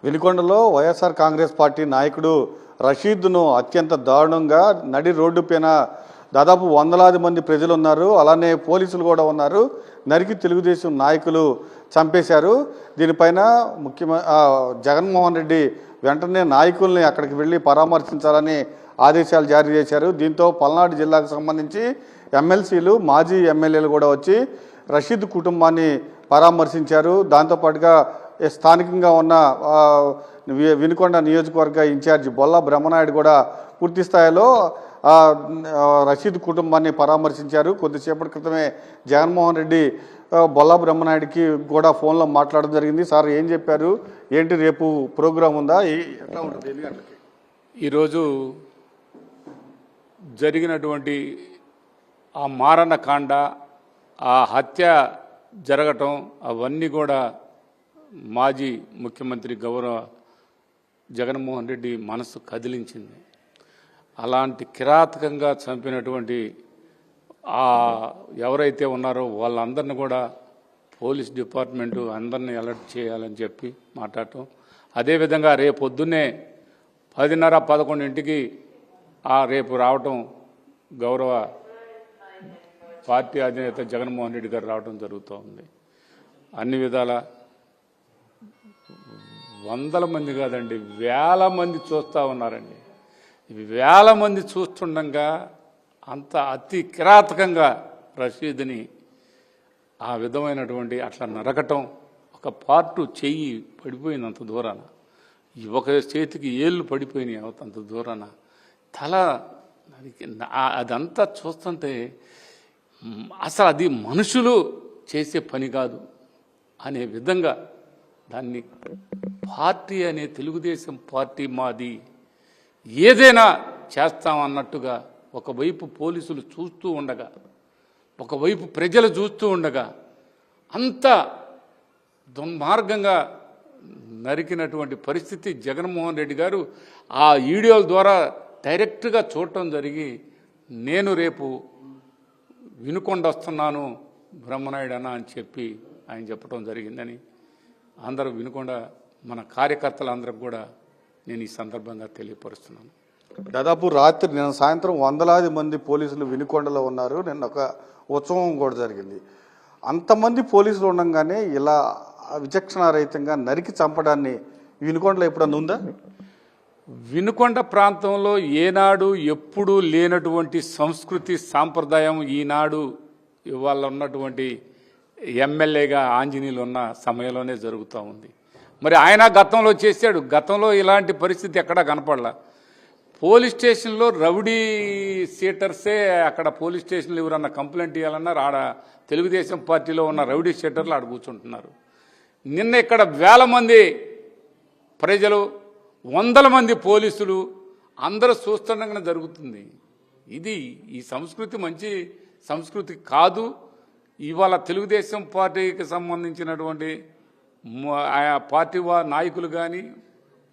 వినుకొండలో YSR Congress party నాయకుడు రషీద్ను అత్యంత దారుణంగా నడి రోడ్డుపైన దాదాపు వందలాది మంది ప్రజలు ఉన్నారు, అలానే పోలీసులు కూడా ఉన్నారు, నరికి తెలుగుదేశం నాయకులు చంపేశారు. దీనిపైన జగన్మోహన్ రెడ్డి వెంటనే నాయకుల్ని అక్కడికి వెళ్ళి పరామర్శించాలని ఆదేశాలు జారీ చేశారు. దీంతో పల్నాడు జిల్లాకు సంబంధించి ఎమ్మెల్సీలు, మాజీ ఎమ్మెల్యేలు కూడా వచ్చి రషీద్ కుటుంబాన్ని పరామర్శించారు. దాంతోపాటుగా స్థానికంగా ఉన్న వినుకొండ నియోజకవర్గ ఇన్ఛార్జి బొల్లా బ్రహ్మనాయుడు కూడా పూర్తి స్థాయిలో రషీద్ కుటుంబాన్ని పరామర్శించారు. కొద్దిసేపటి క్రితమే జగన్మోహన్ రెడ్డి బొల్లా బ్రహ్మనాయుడికి కూడా ఫోన్లో మాట్లాడడం జరిగింది. సార్ ఏం చెప్పారు, ఏంటి రేపు ప్రోగ్రాం ఉందా, ఎట్లా ఉంటుంది, ఎన్ని గంటలకి? ఈరోజు జరిగినటువంటి ఆ మారణకాండ, ఆ హత్య జరగటం అవన్నీ కూడా మాజీ ముఖ్యమంత్రి గౌరవ జగన్మోహన్ రెడ్డి మనసు కదిలించింది. అలాంటి కిరాతకంగా చంపినటువంటి ఎవరైతే ఉన్నారో వాళ్ళందరినీ కూడా పోలీస్ డిపార్ట్మెంటు అందరినీ అలర్ట్ చేయాలని చెప్పి మాట్లాడటం. అదేవిధంగా రేపు పొద్దున్నే 10:30-11 రేపు రావటం గౌరవ పార్టీ అధినేత జగన్మోహన్ రెడ్డి గారు రావడం జరుగుతూ ఉంది. అన్ని విధాల వందల మంది కాదండి, వేల మంది చూస్తూ ఉన్నారండి. వేల మంది చూస్తుండగా అంత అతి కిరాతకంగా రషీద్ని ఆ విధమైనటువంటి అట్లా నరకటం, ఒక పార్టు చెయ్యి పడిపోయింది అంత దూరాన, ఒక చేతికి ఏళ్ళు పడిపోయినాయి అంత దూరాన, తల అదంతా చూస్తుంటే అసలు అది మనుషులు చేసే పని కాదు అనే విధంగా దాన్ని పార్టీ అనే తెలుగుదేశం పార్టీ మాది, ఏదైనా చేస్తామన్నట్టుగా ఒకవైపు పోలీసులు చూస్తూ ఉండగా, ఒకవైపు ప్రజలు చూస్తూ ఉండగా అంత దుర్మార్గంగా నరికినటువంటి పరిస్థితి జగన్మోహన్ రెడ్డి గారు ఆ వీడియోల ద్వారా డైరెక్ట్గా చూడటం జరిగి, నేను రేపు వినుకొండ వస్తున్నాను బ్రహ్మనాయుడు అన్న అని చెప్పి ఆయన చెప్పడం జరిగిందని అందరూ వినుకొండ మన కార్యకర్తలందరికి కూడా నేను ఈ సందర్భంగా తెలియపరుస్తున్నాను. దాదాపు నిన్న సాయంత్రం వందలాది మంది పోలీసులు వినుకొండలో ఉన్నారు. నిన్న ఒక ఉత్సవం కూడా జరిగింది. అంతమంది పోలీసులు ఉండగానే ఇలా విచక్షణారహితంగా నరికి చంపడాన్ని వినుకొండలో ఎప్పుడన్నా ఉందా? వినుకొండ ప్రాంతంలో ఏనాడు ఎప్పుడూ లేనటువంటి సంస్కృతి సాంప్రదాయం ఈనాడు ఇవాళ ఉన్నటువంటి ఎమ్మెల్యేగా ఆంజనేయులు ఉన్న సమయంలోనే జరుగుతూ ఉంది. మరి ఆయన గతంలో చేశాడు, గతంలో ఇలాంటి పరిస్థితి ఎక్కడా కనపడలా. పోలీస్ స్టేషన్లో రౌడీ షీటర్సే అక్కడ పోలీస్ స్టేషన్లో ఎవరన్నా కంప్లైంట్ ఇవ్వాలన్నారు, ఆడ తెలుగుదేశం పార్టీలో ఉన్న రౌడీ షీటర్లు ఆడ కూర్చుంటున్నారు. నిన్న ఇక్కడ వేల మంది ప్రజలు, వందల మంది పోలీసులు అందరూ చూస్తుండగానే జరుగుతుంది. ఇది ఈ సంస్కృతి మంచి సంస్కృతి కాదు. ఇవాళ తెలుగుదేశం పార్టీకి సంబంధించినటువంటి ఆయా పార్టీ నాయకులు కానీ,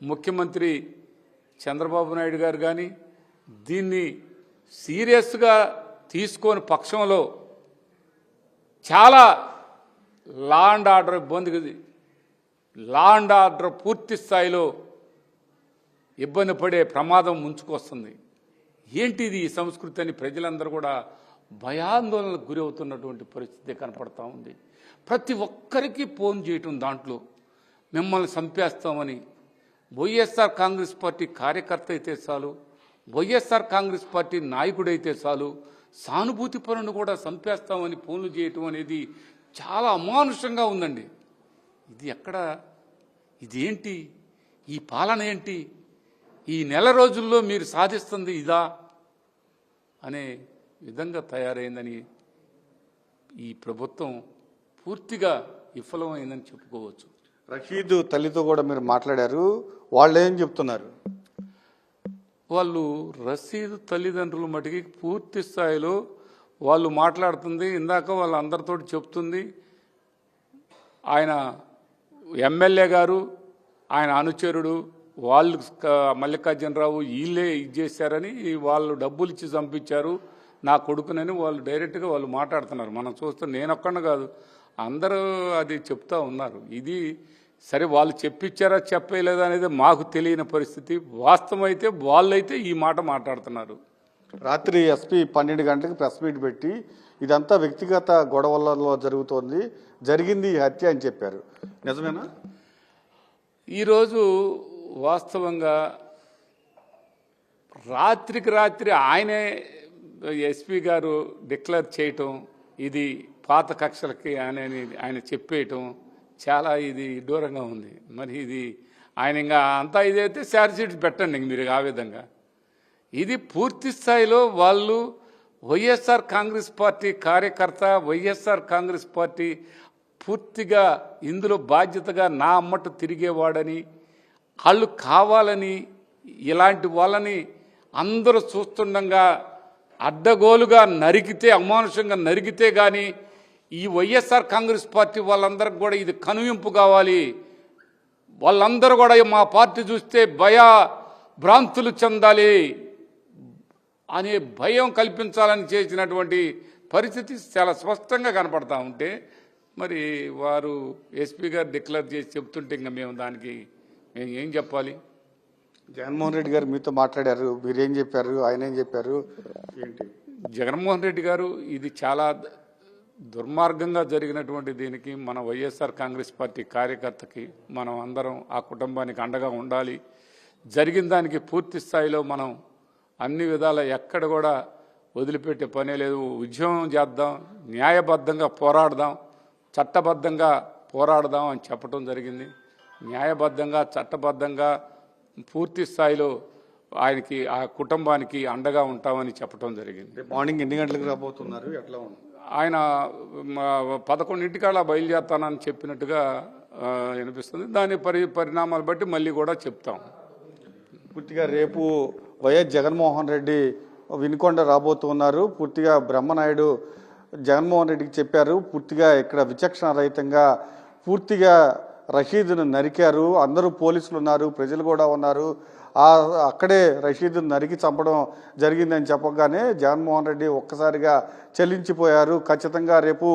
ముఖ్యమంత్రి చంద్రబాబు నాయుడు గారు కానీ దీన్ని సీరియస్గా తీసుకొని పక్షంలో చాలా లా అండ్ ఆర్డర్ ఇబ్బంది, లా అండ్ ఆర్డర్ పూర్తి స్థాయిలో ఇబ్బంది పడే ప్రమాదం ముంచుకొస్తుంది. ఏంటిది ఈ సంస్కృతి అని ప్రజలందరూ కూడా భయాందోళనకు గురి అవుతున్నటువంటి పరిస్థితి కనపడతా ఉంది. ప్రతి ఒక్కరికి ఫోన్ చేయటం, దాంట్లో మిమ్మల్ని చంపేస్తామని. వైఎస్ఆర్ కాంగ్రెస్ పార్టీ కార్యకర్త అయితే చాలు, వైఎస్ఆర్ కాంగ్రెస్ పార్టీ నాయకుడైతే చాలు, సానుభూతి పరులను కూడా చంపేస్తామని ఫోన్లు చేయటం అనేది చాలా అమానుషంగా ఉందండి. ఇది ఎక్కడ, ఇదేంటి, ఈ పాలన ఏంటి, ఈ నెల రోజుల్లో మీరు సాధిస్తుంది ఇదా అనే విధంగా తయారైందని ఈ ప్రభుత్వం పూర్తిగా విఫలమైందని చెప్పుకోవచ్చు. రషీద్ తల్లితో కూడా మీరు మాట్లాడారు, వాళ్ళు ఏం చెప్తున్నారు? వాళ్ళు రషీద్ తల్లిదండ్రుల మటుకి పూర్తి స్థాయిలో వాళ్ళు మాట్లాడుతుంది. ఇందాక వాళ్ళందరితో చెప్తుంది, ఆయన ఎమ్మెల్యే గారు, ఆయన అనుచరుడు వాళ్ళు మల్లికార్జునరావు వీళ్ళే ఇది చేశారని, వాళ్ళు డబ్బులు ఇచ్చి చంపించారు నా కొడుకునని వాళ్ళు డైరెక్ట్గా వాళ్ళు మాట్లాడుతున్నారు. మనం చూస్తే నేనొక్కడిని కాదు, అందరూ అది చెప్తా ఉన్నారు. ఇది సరే వాళ్ళు చెప్పించారా చెప్పలేదా అనేది మాకు తెలియని పరిస్థితి. వాస్తవం అయితే వాళ్ళైతే ఈ మాట మాట్లాడుతున్నారు. రాత్రి ఎస్పీ 12 గంటలకు ప్రెస్ మీట్ పెట్టి ఇదంతా వ్యక్తిగత గొడవలలో జరిగింది ఈ హత్య అని చెప్పారు. నిజమేనా? ఈరోజు వాస్తవంగా రాత్రికి రాత్రి ఆయనే ఎస్పీ గారు డిక్లేర్ చేయటం, ఇది పాత కక్షలకి ఆయన చెప్పేయటం చాలా ఇది దూరంగా ఉంది. మరి ఇది ఆయన ఇంకా అంతా ఇదైతే ఛార్జ్షీట్ పెట్టండి ఇంక మీరు ఆ విధంగా. ఇది పూర్తి స్థాయిలో వాళ్ళు వైఎస్ఆర్ కాంగ్రెస్ పార్టీ కార్యకర్త, వైఎస్ఆర్ కాంగ్రెస్ పార్టీ పూర్తిగా ఇందులో బాధ్యతగా నా అమ్మట తిరిగేవాడని, వాళ్ళు కావాలని ఇలాంటి వాళ్ళని అందరూ చూస్తుండగా అడ్డగోలుగా నరికితే, అమానుషంగా నరికితే కానీ ఈ వైఎస్ఆర్ కాంగ్రెస్ పార్టీ వాళ్ళందరికి కూడా ఇది కనువింపు కావాలి. వాళ్ళందరూ కూడా మా పార్టీ చూస్తే భ్రాంతులు చెందాలి అనే భయం కల్పించాలని చేసినటువంటి పరిస్థితి చాలా స్పష్టంగా కనపడతా ఉంటే, మరి వారు ఎస్పీ గారు డిక్లేర్ చేసి చెప్తుంటే ఇంకా మేము దానికి మేము ఏం చెప్పాలి? జగన్మోహన్ రెడ్డి గారు మీతో మాట్లాడారు, మీరేం చెప్పారు, ఆయన ఏం చెప్పారు ఏంటి? జగన్మోహన్ రెడ్డి గారు ఇది చాలా దుర్మార్గంగా జరిగినటువంటి దీనికి మన వైఎస్ఆర్ కాంగ్రెస్ పార్టీ కార్యకర్తకి మనం అందరం ఆ కుటుంబానికి అండగా ఉండాలి. జరిగిన దానికి పూర్తి స్థాయిలో మనం అన్ని విధాల ఎక్కడ కూడా వదిలిపెట్టే పనే లేదు. ఉద్యమం చేద్దాం, న్యాయబద్ధంగా పోరాడదాం, చట్టబద్ధంగా పోరాడదాం అని చెప్పడం జరిగింది. న్యాయబద్ధంగా చట్టబద్ధంగా పూర్తి స్థాయిలో ఆయనకి ఆ కుటుంబానికి అండగా ఉంటామని చెప్పడం జరిగింది. మార్నింగ్ ఎన్ని గంటలకు రాబోతున్నారు, ఎట్లా ఉంది? ఆయన 11 బయలుదేరుతానని చెప్పినట్టుగా వినిపిస్తుంది. దాని పరిణామాలు బట్టి మళ్ళీ కూడా చెప్తాం. పూర్తిగా రేపు వైఎస్ జగన్మోహన్ రెడ్డి వినుకొండ రాబోతున్నారు. పూర్తిగా బ్రహ్మనాయుడు జగన్మోహన్ రెడ్డికి చెప్పారు, పూర్తిగా ఇక్కడ విచక్షణ రహితంగా పూర్తిగా రషీద్ను నరికారు, అందరూ పోలీసులు ఉన్నారు, ప్రజలు కూడా ఉన్నారు, అక్కడే రషీద్ను నరికి చంపడం జరిగిందని చెప్పగానే జగన్మోహన్ రెడ్డి ఒక్కసారిగా చెల్లించిపోయారు. ఖచ్చితంగా రేపు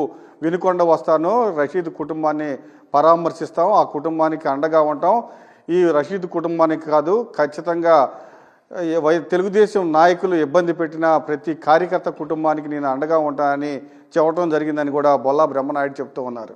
వినుకొండ వస్తాను, రషీద్ కుటుంబాన్ని పరామర్శిస్తాం, ఆ కుటుంబానికి అండగా ఉంటాం. ఈ రషీద్ కుటుంబానికి కాదు, ఖచ్చితంగా తెలుగుదేశం నాయకులు ఇబ్బంది పెట్టిన ప్రతి కార్యకర్త కుటుంబానికి నేను అండగా ఉంటానని చెప్పడం జరిగిందని కూడా బొల్లా బ్రహ్మనాయుడు చెప్తూ ఉన్నారు.